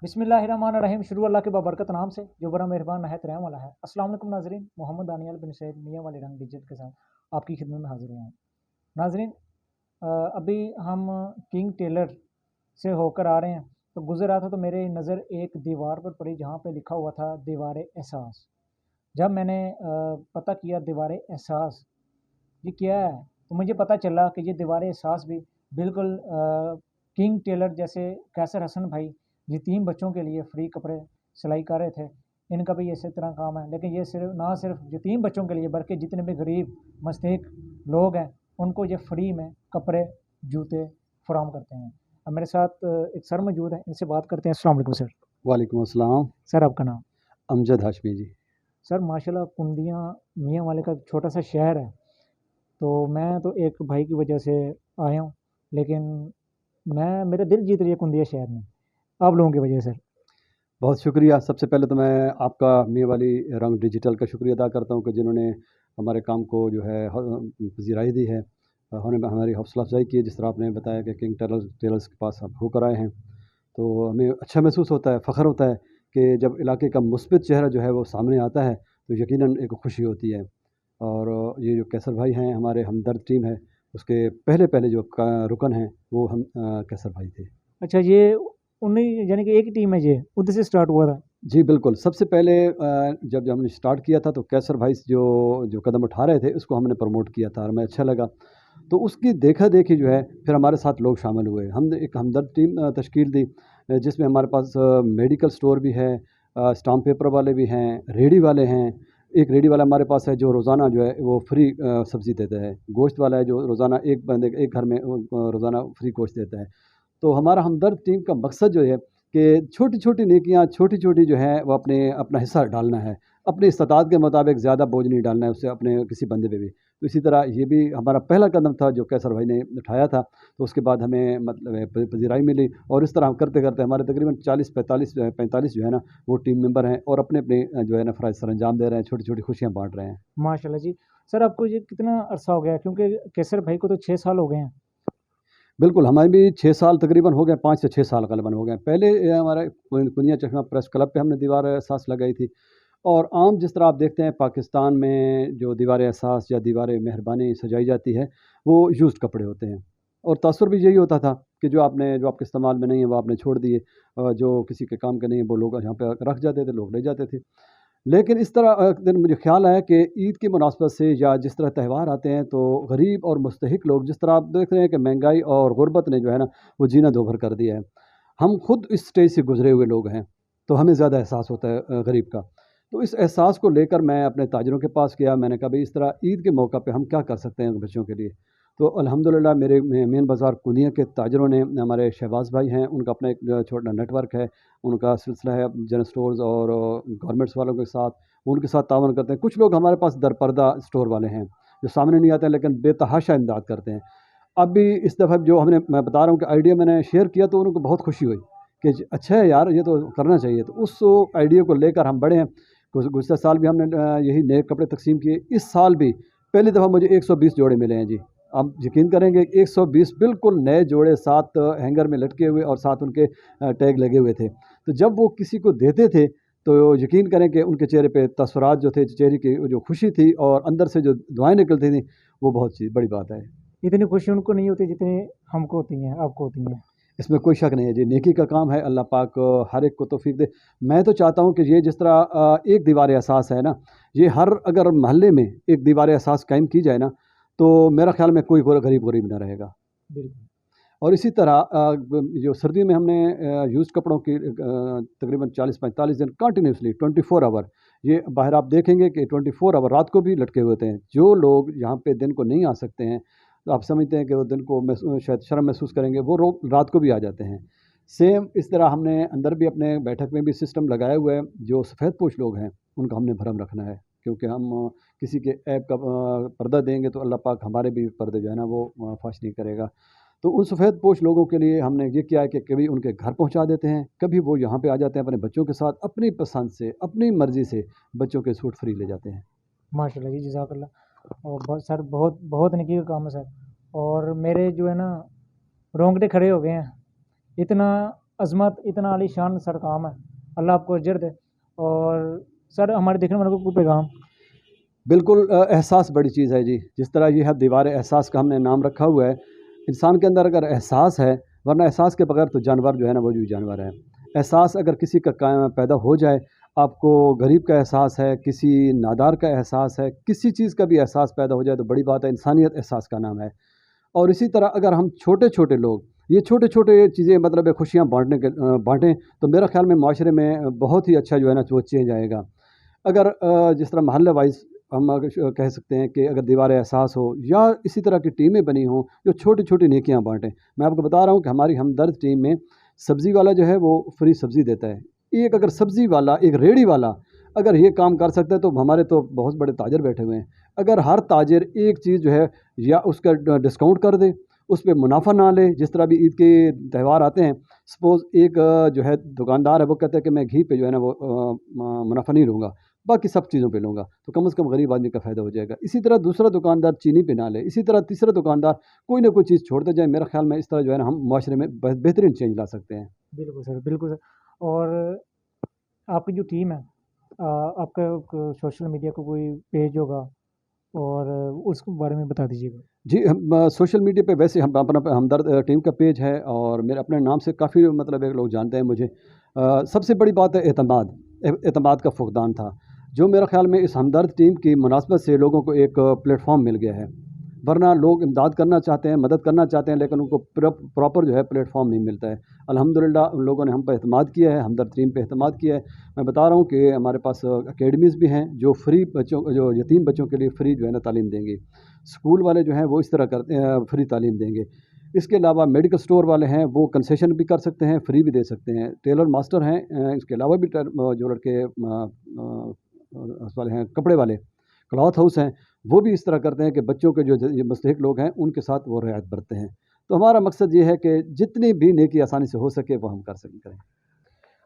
बिस्मिल्लाहिर्रहमानिर्रहीम। शुरू अल्लाह के बाबरकत नाम से जो बड़ा मेहरबान नहायत रहम वाला है। अस्सलाम वालेकुम नाजरीन, मोहम्मद दानियाल बिन सैयद मियाँ वाले रंग डिजिट के साथ आपकी खिदमत में हाजिर हुआ हूँ। नाजरीन, अभी हम किंग टेलर से होकर आ रहे हैं तो गुजर रहा था तो मेरे नज़र एक दीवार पर पड़ी जहाँ पे लिखा हुआ था दीवार एहसास। जब मैंने पता किया दीवार एहसास ये क्या है तो मुझे पता चला कि ये दीवार एहसास भी बिल्कुल किंग टेलर जैसे कैसर हसन भाई यतीम बच्चों के लिए फ्री कपड़े सिलाई कर रहे थे, इनका भी इसी तरह काम है। लेकिन ये सिर्फ यतीम बच्चों के लिए बल्कि जितने भी गरीब मस्तहीक लोग हैं उनको ये फ्री में कपड़े जूते फराहम करते हैं। अब मेरे साथ एक सर मौजूद है, इनसे बात करते हैं। अस्सलाम वालेकुम सर। वालेकुम अस्सलाम। सर आपका नाम? अमजद हाशमी जी। सर माशाल्लाह कुंदियाँ मियाँ वाले का छोटा सा शहर है, तो मैं तो एक भाई की वजह से आया हूँ, लेकिन मेरा दिल जीत रही है कुंदिया शहर में आप लोगों की वजह से। बहुत शुक्रिया। सबसे पहले तो मैं आपका मियाँ वाली रंग डिजिटल का शुक्रिया अदा करता हूँ कि जिन्होंने हमारे काम को जो है पजीराई दी है, हमारी हौसला अफजाई की है। जिस तरह आपने बताया कि किंग टेलर्स के पास आप होकर आए हैं, तो हमें अच्छा महसूस होता है, फ़ख्र होता है कि जब इलाके का मुस्बित चेहरा जो है वो सामने आता है तो यकीनन एक खुशी होती है। और ये जो कैसर भाई हैं, हमारे हमदर्द टीम है, उसके पहले पहले जो रुकन हैं वो हम कैसर भाई थे। अच्छा, ये उन्हीं यानी कि एक ही टीम है, ये उधर से स्टार्ट हुआ था? जी बिल्कुल। सबसे पहले जब हमने स्टार्ट किया था तो कैसर भाई जो कदम उठा रहे थे उसको हमने प्रमोट किया था और हमें अच्छा लगा। तो उसकी देखा-देखी जो है फिर हमारे साथ लोग शामिल हुए। हमने एक हमदर्द टीम तश्कील दी, जिसमें हमारे पास मेडिकल स्टोर भी है, स्टाम्प पेपर वाले भी हैं, रेहड़ी वाले हैं। एक रेहड़ी वाला हमारे पास है जो रोज़ाना जो है वो फ्री सब्ज़ी देता है। गोश्त वाला है जो रोज़ाना एक बंदे एक घर में रोज़ाना फ्री गोश्त देता है। तो हमारा हमदर्द टीम का मकसद जो है कि छोटी-छोटी नेकियाँ, छोटी-छोटी जो है वो अपना हिस्सा डालना है। अपनी इस्तात के मुताबिक ज़्यादा बोझ नहीं डालना है उससे अपने किसी बंदे पे भी। तो इसी तरह ये भी हमारा पहला कदम था जो कैसर भाई ने उठाया था। तो उसके बाद हमें मतलब पज़ीराई मिली और इस तरह करते-करते हमारे तकरीबन 40-45 जो है ना वो टीम मेंबर हैं और अपने-अपने जो है ना फ़राइज़ सरअंजाम दे रहे हैं, छोटी-छोटी खुशियाँ बाँट रहे हैं। माशाल्लाह जी। सर आपको ये कितना अरसा हो गया, क्योंकि केसर भाई को तो 6 साल हो गए हैं। बिल्कुल, हमारे भी 6 साल तकरीबन हो गए, 5 से 6 साल ग़ालिबन हो गए। पहले हमारा कुनिया चश्मा प्रेस क्लब पे हमने दीवार एहसास लगाई थी। और आम जिस तरह आप देखते हैं पाकिस्तान में जो दीवार एहसास या दीवार मेहरबानी सजाई जाती है, वो यूज़्ड कपड़े होते हैं। और तासुर भी यही होता था कि जो आपके इस्तेमाल में नहीं है वो आपने छोड़ दिए, जो किसी के काम के नहीं है वो लोग यहाँ पे रख जाते थे, लोग ले जाते थे। लेकिन इस तरह दिन मुझे ख़्याल आया कि ईद की मुनासबत से या जिस तरह त्यौहार आते हैं तो गरीब और मुस्तहिक लोग, जिस तरह आप देख रहे हैं कि महंगाई और गुर्बत ने जो है ना वो जीना दो-भर कर दिया है। हम खुद इस स्टेज से गुज़रे हुए लोग हैं, तो हमें ज़्यादा एहसास होता है गरीब का। तो इस एहसास को लेकर मैं अपने ताजिरों के पास गया। मैंने कहा भई इस तरह ईद के मौका पे हम क्या कर सकते हैं बच्चों के लिए। तो अल्हम्दुलिल्लाह मेरे मेन बाज़ार कुनिया के ताजिरों ने, हमारे शहबाज़ भाई हैं, उनका अपना एक छोटा नेटवर्क है। उनका सिलसिला है जनरल स्टोर्स और गारमेंट्स वालों के साथ, वो उनके साथ तावन करते हैं। कुछ लोग हमारे पास दरपर्दा स्टोर वाले हैं, जो सामने नहीं आते हैं लेकिन बेतहाशा इमदाद करते हैं। अब भी इस दफ़ा जो मैं बता रहा हूँ कि आइडिया मैंने शेयर किया तो उनको बहुत खुशी हुई कि अच्छा है यार, ये तो करना चाहिए। तो उस आइडिया को लेकर हम बढ़े हैं। गुज़श्ता साल भी हमने यही नए कपड़े तक़सीम किए। इस साल भी पहली दफ़ा मुझे 120 जोड़े मिले हैं जी। आप यकीन करेंगे 120 बिल्कुल नए जोड़े, 7 हैंगर में लटके हुए और 7 उनके टैग लगे हुए थे। तो जब वो किसी को देते थे तो यकीन करें कि उनके चेहरे पे तसव्वुरात जो थे, चेहरे की जो खुशी थी और अंदर से जो दुआएँ निकलती थीं, वो बहुत चीज़ बड़ी बात है। इतनी खुशी उनको नहीं होती जितनी हमको होती हैं, आपको होती हैं। इसमें कोई शक नहीं है जी, नेकी का काम है, अल्लाह पाक हर एक को तौफ़ीक दे। मैं तो चाहता हूँ कि ये जिस तरह एक दीवार एहसास है ना, ये हर अगर मोहल्ले में एक दीवार एहसास कायम की जाए ना, तो मेरा ख़्याल में कोई गरीब ना रहेगा। बिल्कुल। और इसी तरह जो सर्दियों में हमने यूज़्ड कपड़ों की तकरीबन 40-45 दिन कंटिन्यूअसली 24 आवर, ये बाहर आप देखेंगे कि 24 आवर रात को भी लटके हुए होते हैं। जो लोग यहाँ पे दिन को नहीं आ सकते हैं, तो आप समझते हैं कि वो दिन को शायद शर्म महसूस करेंगे, वो रात को भी आ जाते हैं। सेम इस तरह हमने अंदर भी अपने बैठक में भी सिस्टम लगाया हुआ है। जो सफ़ेद पोश लोग हैं, उनका हमने भरम रखना है, क्योंकि हम किसी के ऐब का पर्दा देंगे तो अल्लाह पाक हमारे भी पर्दे जो है ना वो फाश नहीं करेगा। तो उन सफ़ेद पोश लोगों के लिए हमने ये किया है कि कभी उनके घर पहुंचा देते हैं, कभी वो यहाँ पे आ जाते हैं अपने बच्चों के साथ, अपनी पसंद से, अपनी मर्ज़ी से बच्चों के सूट फ्री ले जाते हैं। माशाल्लाह जी, जज़ाकल्लाह। और बहुत सर, बहुत बहुत नेकी का काम है सर। और मेरे जो है ना रोंगटे खड़े हो गए हैं। इतना عظمت اتنا عالی شان سر کام ہے, اللہ آپ کو اجر دے. اور سر ہمارے دیکھنے والوں کو کوئی پیغام؟ بالکل احساس بڑی چیز ہے جی. جس طرح یہ ہے دیوار احساس کا ہم نے نام رکھا ہوا ہے. انسان کے اندر اگر احساس ہے, ورنہ احساس کے بغیر تو جانور جو ہے نا وہ بھی جانور ہے. احساس اگر کسی کا پیدا ہو جائے, آپ کو غریب کا احساس ہے, کسی نادار کا احساس ہے, کسی چیز کا بھی احساس پیدا ہو جائے تو بڑی بات ہے. انسانیت احساس کا نام ہے. اور اسی طرح اگر ہم چھوٹے چھوٹے لوگ یہ چھوٹے چھوٹے چیزیں مطلب خوشیاں بانٹیں تو میرا خیال میں معاشرے میں بہت ہی اچھا جو ہے نا وہ چینج آئے گا. اگر جس طرح محلہ وائز ہم کہہ سکتے ہیں کہ اگر دیوار احساس ہو یا اسی طرح کی ٹیمیں بنی ہوں جو چھوٹی چھوٹی نیکیاں بانٹیں. میں آپ کو بتا رہا ہوں کہ ہماری ہمدرد ٹیم میں سبزی والا جو ہے وہ فری سبزی دیتا ہے. ایک اگر سبزی والا, ایک ریڑھی والا اگر یہ کام کر سکتا ہے تو ہمارے تو بہت بڑے تاجر بیٹھے ہوئے ہیں. اگر ہر تاجر ایک چیز جو ہے یا اس کا ڈسکاؤنٹ کر دے, اس پہ منافع نہ لے, جس طرح بھی عید کے تہوار آتے ہیں, سپوز ایک جو ہے دکاندار ہے وہ کہتا ہے کہ میں گھی پہ جو ہے نا وہ منافع نہیں لوں گا, باقی سب چیزوں پہ لوں گا, تو کم از کم غریب آدمی کا فائدہ ہو جائے گا. اسی طرح دوسرا دکاندار چینی پہ نہ لے, اسی طرح تیسرا دکاندار کوئی نہ کوئی چیز چھوڑتے جائے. میرا خیال میں اس طرح جو ہے نا ہم معاشرے میں بہترین چینج لا سکتے ہیں. بالکل سر, بالکل سر. اور آپ کی جو ٹیم ہے, آپ کا سوشل میڈیا کو کوئی پیج ہوگا اور اس کے بارے میں بتا دیجیے گا. جی, ہم سوشل میڈیا پہ ویسے ہم اپنا ہمدرد ٹیم کا پیج ہے اور میرے اپنے نام سے کافی مطلب ایک لوگ جانتے ہیں مجھے. سب سے بڑی بات ہے اعتماد کا فقدان تھا, جو میرا خیال میں اس ہمدرد ٹیم کی مناسبت سے لوگوں کو ایک پلیٹ فارم مل گیا ہے. ورنہ لوگ امداد کرنا چاہتے ہیں, مدد کرنا چاہتے ہیں, لیکن ان کو پراپر جو ہے پلیٹ فارم نہیں ملتا ہے. الحمدللہ ان لوگوں نے ہم پہ اعتماد کیا ہے, ہمدرد ٹیم پہ اعتماد کیا ہے. میں بتا رہا ہوں کہ ہمارے پاس اکیڈمیز بھی ہیں جو فری بچوں, جو یتیم بچوں کے لیے فری جو ہے نا تعلیم دیں گے. اسکول والے جو ہیں وہ اس طرح کرتے ہیں, فری تعلیم دیں گے. اس کے علاوہ میڈیکل سٹور والے ہیں وہ کنسیشن بھی کر سکتے ہیں, فری بھی دے سکتے ہیں. ٹیلر ماسٹر ہیں, اس کے علاوہ بھی جو لڑکے والے ہیں, کپڑے والے, کلاتھ ہاؤس ہیں, وہ بھی اس طرح کرتے ہیں کہ بچوں کے جو مستحق لوگ ہیں ان کے ساتھ وہ رعایت برتتے ہیں. تو ہمارا مقصد یہ ہے کہ جتنی بھی نیکی آسانی سے ہو سکے وہ ہم کریں.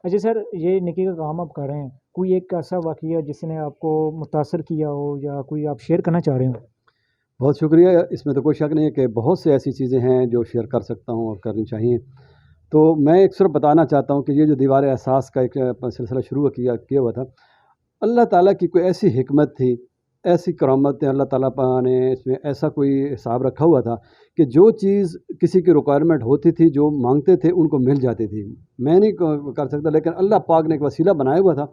اچھا سر, یہ نیکی کا کام آپ کر رہے ہیں, کوئی ایک ایسا واقعہ جس نے آپ کو متاثر کیا ہو یا کوئی آپ شیئر کرنا چاہ رہے ہوں؟ بہت شکریہ. اس میں تو کوئی شک نہیں ہے کہ بہت سے ایسی چیزیں ہیں جو شیئر کر سکتا ہوں اور کرنی چاہیے. تو میں ایک صرف بتانا چاہتا ہوں کہ یہ جو دیوار احساس کا ایک سلسلہ شروع کیا ہوا تھا, اللہ تعالیٰ کی کوئی ایسی حکمت تھی, ایسی کرامت ہے, اللہ تعالیٰ نے اس میں ایسا کوئی حساب رکھا ہوا تھا کہ جو چیز کسی کی ریکوائرمنٹ ہوتی تھی, جو مانگتے تھے ان کو مل جاتی تھی. میں نہیں کر سکتا, لیکن اللہ پاک نے ایک وسیلہ بنایا ہوا تھا.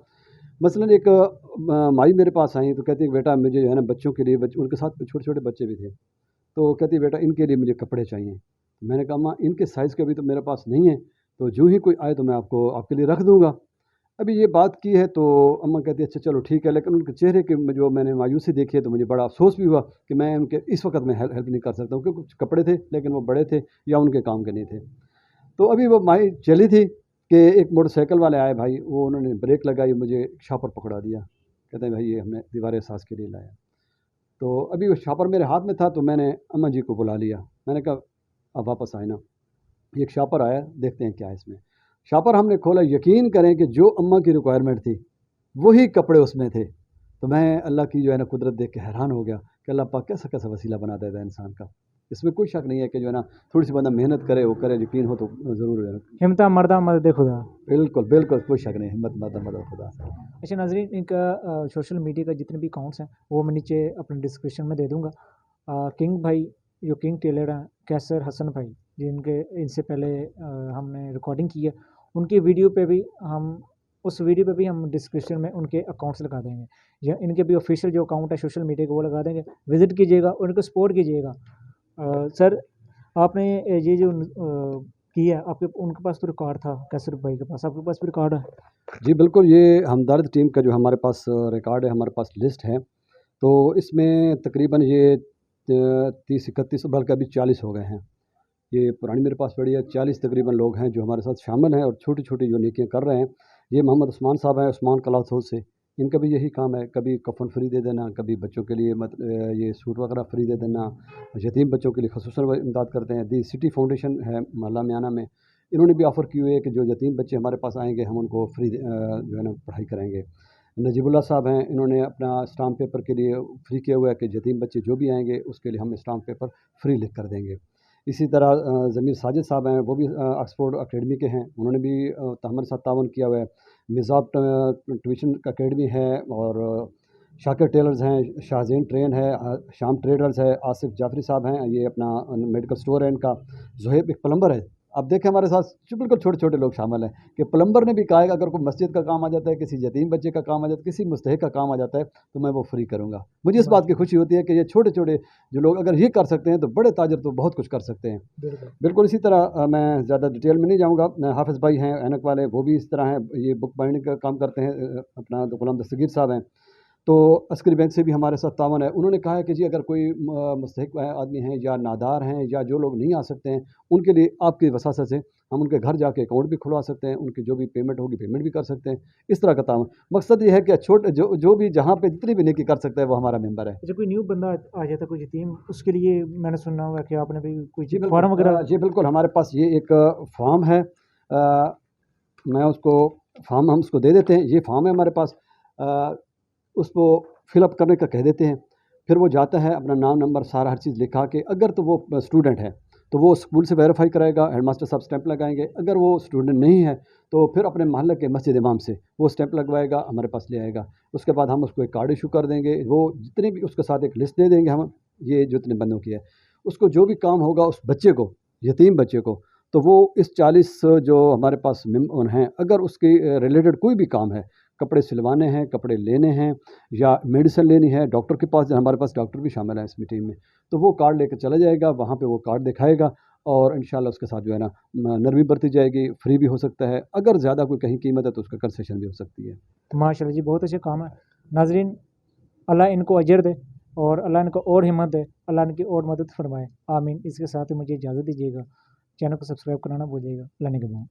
مثلا ایک مائی میرے پاس آئی تو کہتی ہے بیٹا مجھے جو ہے نا بچوں کے لیے, ان کے ساتھ چھوٹے چھوٹے بچے بھی تھے, تو کہتی ہے بیٹا ان کے لیے مجھے کپڑے چاہیے. میں نے کہا ماں ان کے سائز کے ابھی تو میرے پاس نہیں ہے, تو جو ہی کوئی آئے تو میں آپ کے لیے رکھ دوں گا. ابھی یہ بات کی ہے تو اماں کہتی ہے اچھا چلو ٹھیک ہے, لیکن ان کے چہرے کے جو میں نے مایوسی دیکھی ہے تو مجھے بڑا افسوس بھی ہوا کہ میں ان کے اس وقت میں ہیلپ نہیں کر سکتا ہوں, کیونکہ کچھ کپڑے تھے لیکن وہ بڑے تھے یا ان کے کام کے نہیں تھے. تو ابھی وہ مائی چلی تھی کہ ایک موٹر سائیکل والے آئے بھائی, وہ انہوں نے بریک لگائی, مجھے شاپر پکڑا دیا, کہتے ہیں بھائی یہ ہم نے دیوار احساس کے لیے لایا. تو ابھی وہ شاپر میرے ہاتھ میں تھا تو میں نے اماں جی کو بلا لیا. میں نے کہا اب واپس آئے نا, ایک شاپر آیا, دیکھتے ہیں کیا ہے اس میں. شاپر ہم نے کھولا, یقین کریں کہ جو اماں کی ریکوائرمنٹ تھی وہی کپڑے اس میں تھے. تو میں اللہ کی جو ہے نا قدرت دیکھ کے حیران ہو گیا کہ اللہ پاک کیسا کیسا وسیلہ بنا دیتا ہے انسان کا. اس میں کوئی شک نہیں ہے کہ جو ہے نا تھوڑی سی بندہ محنت کرے, وہ کرے, یقین ہو تو ضرور ہے. ہمت مردہ مدد خدا. بالکل بالکل کوئی شک نہیں, ہمت مدد خدا. اچھا ناظرین, ان کا سوشل میڈیا کا جتنے بھی اکاؤنٹس ہیں وہ میں نیچے اپنے ڈسکرپشن میں دے دوں گا. کنگ بھائی جو کنگ ٹیلر ہیں, کیسر حسن بھائی ان سے پہلے ہم نے ریکارڈنگ کی ہے, ان کی ویڈیو پہ بھی اس ویڈیو پہ بھی ہم ڈسکرپشن میں ان کے اکاؤنٹس لگا دیں گے, یا ان کے بھی آفیشیل جو اکاؤنٹ ہے سوشل میڈیا کا وہ لگا دیں گے. وزٹ کیجیے گا, ان کو سپورٹ کیجیے گا. سر آپ نے یہ جو کیا, آپ کے ان کے پاس تو ریکارڈ تھا کیسر بھائی کے پاس, آپ کے پاس بھی ریکارڈ ہے؟ جی بالکل, یہ ہمدرد ٹیم کا جو ہمارے پاس ریکارڈ ہے, ہمارے پاس لسٹ ہے. تو اس میں تقریباً یہ 30-31 بلکہ ابھی 40 ہو گئے ہیں. یہ پرانی میرے پاس پڑی ہے, 40 تقریباً لوگ ہیں جو ہمارے ساتھ شامل ہیں اور چھوٹی چھوٹی جو نیکیاں کر رہے ہیں. یہ محمد عثمان صاحب ہیں, عثمان کلاتھ ہاؤس سے. ان کا بھی یہی کام ہے, کبھی کفن فری دے دینا, کبھی بچوں کے لیے یہ سوٹ وغیرہ فری دے دینا, یتیم بچوں کے لیے خصوصاً امداد کرتے ہیں. دی سٹی فاؤنڈیشن ہے محلہ میانہ میں, انہوں نے بھی آفر کی ہوئی ہے کہ جو یتیم بچے ہمارے پاس آئیں گے ہم ان کو فری جو ہے نا پڑھائی کریں گے. نجیب اللہ صاحب ہیں, انہوں نے اپنا اسٹامپ پیپر کے لیے فری کیا ہوا ہے کہ یتیم بچے جو بھی آئیں گے اس کے لیے ہم اسٹامپ پیپر فری لکھ کر دیں گے. इसी तरह ज़मीर साजिद साहब हैं, वो भी ऑक्सफोर्ड अकेडमी के हैं, उन्होंने भी हमारे साथ ताउन किया हुआ है। मिज़ाब ट्यूशन अकेडमी है, और शाकिर टेलर्स हैं, शाहज़ेन ट्रेन है, शाम ट्रेडर्स है, आसिफ जाफरी साहब हैं, ये अपना मेडिकल स्टोर है इनका। ज़ुहैब एक प्लम्बर है। अब देखें हमारे साथ बिल्कुल छोटे-छोटे लोग शामिल हैं कि प्लम्बर ने भी कहा है कि अगर कोई मस्जिद का काम आ जाता है, किसी यतीम बच्चे का काम आ जाता है, किसी मुस्तहिक का काम आ जाता है, तो मैं वो फ्री करूँगा। मुझे इस बात की माशाल्लाह, खुशी होती है कि ये छोटे-छोटे जो लोग अगर ये कर सकते हैं, तो बड़े ताजिर तो बहुत कुछ कर सकते हैं। बिल्कुल। बिल्कुल इसी तरह मैं ज़्यादा डिटेल में नहीं जाऊँगा। हाफ़िज़ भाई हैं ऐनक वाले, वो भी इस तरह हैं, ये बुक बाइंडिंग का काम करते हैं। अपना गुलाम दस्तगीर साहब हैं, तो अस्करी बैंक से भी हमारे साथ तावन है। उन्होंने कहा है कि जी अगर कोई मुस्तहिक आदमी हैं या नादार हैं या जो लोग नहीं आ सकते हैं, उनके लिए आपकी वसासत से हम उनके घर जाके अकाउंट भी खुलवा सकते हैं, उनकी जो भी पेमेंट होगी पेमेंट भी कर सकते हैं। इस तरह का तावन, मकसद ये है कि जो भी जहाँ पे जितनी भी नेकी कर सकता है वो हमारा मेंबर है। अच्छा, कोई न्यू बंदा आ जाता है, कोई यतीम, उसके लिए मैंने सुना हुआ है कि आपने भी जी कोई बिल्कुल, फॉर्म वगैरह। जी बिल्कुल, हमारे पास ये एक फ़ॉर्म है। मैं उसको फ़ॉर्म हम उसको दे देते हैं। ये फ़ॉर्म है हमारे पास, उसको फ़िलअप करने का कह देते हैं। फिर वो जाता है, अपना नाम नंबर सारा हर चीज़ लिखा के, अगर तो वो स्टूडेंट है तो वो स्कूल से वेरीफ़ाई कराएगा, हेडमास्टर साहब स्टैंप लगाएंगे। अगर वो स्टूडेंट नहीं है तो फिर अपने मोहल्ले के मस्जिद इमाम से वो स्टैंप लगवाएगा, हमारे पास ले आएगा। उसके बाद हम उसको एक कार्ड इशू कर देंगे। वो जितने भी उसके साथ एक लिस्ट दे देंगे हम, ये जितने बंदों की है, उसको जो भी काम होगा उस बच्चे को, यतीम बच्चे को, तो वो इस 40 जो हमारे पास हैं, अगर उसके रिलेटेड कोई भी काम है, कपड़े सिलवाने हैं, कपड़े लेने हैं, या मेडिसिन लेनी है, डॉक्टर के पास, हमारे पास डॉक्टर भी शामिल है इस मीटिंग में, तो वो कार्ड लेकर चला जाएगा, वहाँ पे वो कार्ड दिखाएगा, और इंशाल्लाह उसके साथ जो है ना नरमी बरती जाएगी। फ्री भी हो सकता है, अगर ज़्यादा कोई कहीं कीमत है तो उसका कंसेशन भी हो सकती है। माशाल्लाह जी, बहुत अच्छा काम है। नाज़रीन, अल्लाह इनको अजर दे और अल्लाह इनको और हिम्मत दे, अल्लाह इनकी और मदद फरमाए, आमीन। इसके साथ ही मुझे इजाज़त दीजिएगा, चैनल को सब्सक्राइब करना ना भूलिएगा। अल्लाह निगहबान।